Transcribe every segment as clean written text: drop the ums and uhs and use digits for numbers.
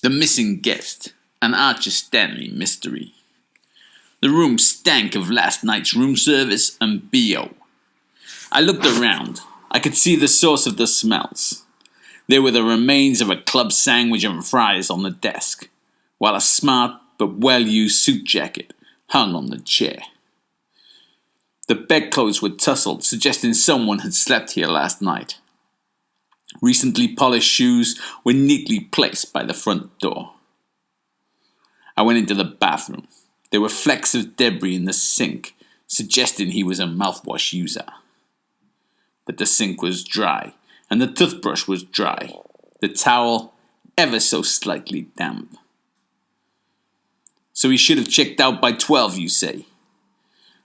The missing guest, an Archer Stanley mystery. The room stank of last night's room service and BO. I looked around. I could see the source of the smells. There were the remains of a club sandwich and fries on the desk, while a smart but well-used suit jacket hung on the chair. The bedclothes were tousled, suggesting someone had slept here last night. Recently polished shoes were neatly placed by the front door. I went into the bathroom. There were flecks of debris in the sink, suggesting he was a mouthwash user. But the sink was dry, and the toothbrush was dry. The towel ever so slightly damp. So he should have checked out by 12, you say?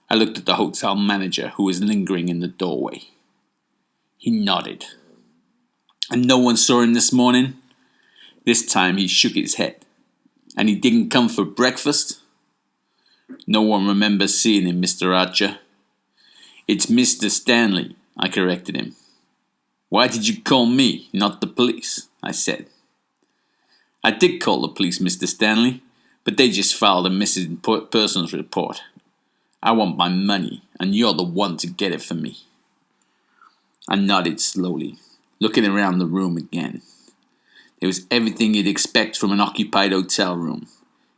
I looked at the hotel manager, who was lingering in the doorway. He nodded. And no one saw him this morning? This time he shook his head. And he didn't come for breakfast? No one remembers seeing him, Mr. Archer. It's Mr. Stanley, I corrected him. Why did you call me, not the police? I said. I did call the police, Mr. Stanley, but they just filed a missing persons report. I want my money, and you're the one to get it for me. I nodded slowly, looking around the room again. There was everything you'd expect from an occupied hotel room,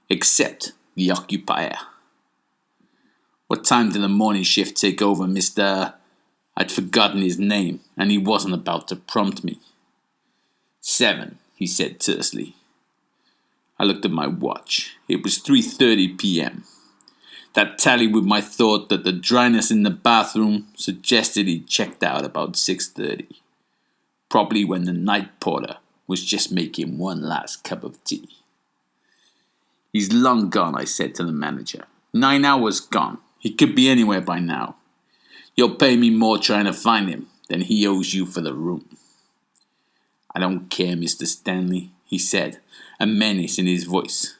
except the occupier. What time did the morning shift take over, Mr. I'd forgotten his name, and he wasn't about to prompt me. 7, he said tersely. I looked at my watch. It was 3:30 p.m. That tallied with my thought that the dryness in the bathroom suggested he'd checked out about 6:30. Probably when the night porter was just making one last cup of tea. He's long gone, I said to the manager. 9 hours gone. He could be anywhere by now. You'll pay me more trying to find him than he owes you for the room. I don't care, Mr. Stanley, he said, a menace in his voice.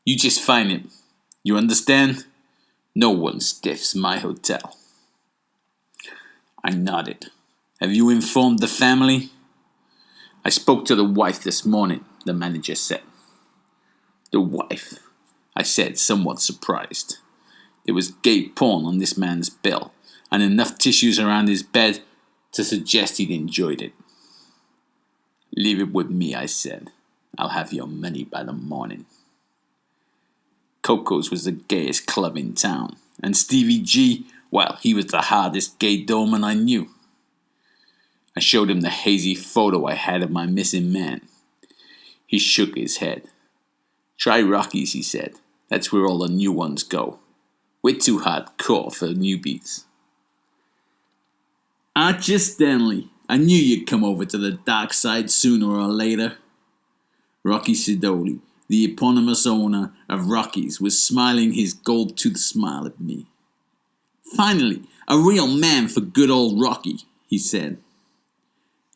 You just find him. You understand? No one stiffs my hotel. I nodded. Have you informed the family? I spoke to the wife this morning, the manager said. The wife, I said, somewhat surprised. There was gay porn on this man's bill, and enough tissues around his bed to suggest he'd enjoyed it. Leave it with me, I said. I'll have your money by the morning. Coco's was the gayest club in town, and Stevie G, well, he was the hardest gay doorman I knew. I showed him the hazy photo I had of my missing man. He shook his head. Try Rocky's, he said. That's where all the new ones go. We're too hardcore for newbies. Archer Stanley, I knew you'd come over to the dark side sooner or later. Rocky Sidoli, the eponymous owner of Rocky's, was smiling his gold-toothed smile at me. Finally, a real man for good old Rocky, he said.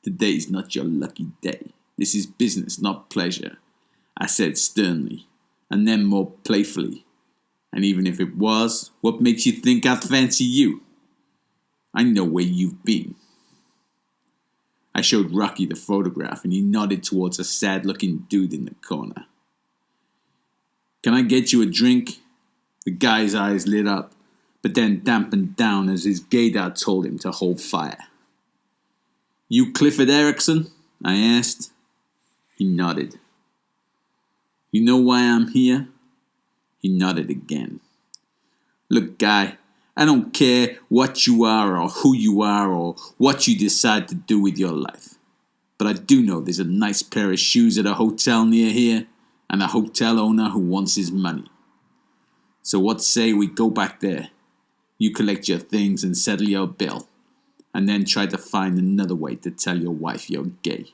Today's not your lucky day. This is business, not pleasure, I said sternly, and then more playfully. And even if it was, what makes you think I'd fancy you? I know where you've been. I showed Rocky the photograph, and he nodded towards a sad-looking dude in the corner. Can I get you a drink? The guy's eyes lit up, but then dampened down as his gaydar told him to hold fire. You Clifford Erickson? I asked. He nodded. You know why I'm here? He nodded again. Look, guy, I don't care what you are or who you are or what you decide to do with your life. But I do know there's a nice pair of shoes at a hotel near here and a hotel owner who wants his money. So what say we go back there? You collect your things and settle your bill, and then try to find another way to tell your wife you're gay.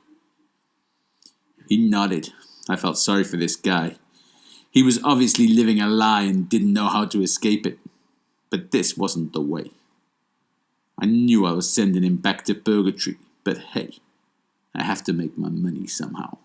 He nodded. I felt sorry for this guy. He was obviously living a lie and didn't know how to escape it. But this wasn't the way. I knew I was sending him back to purgatory, but hey, I have to make my money somehow.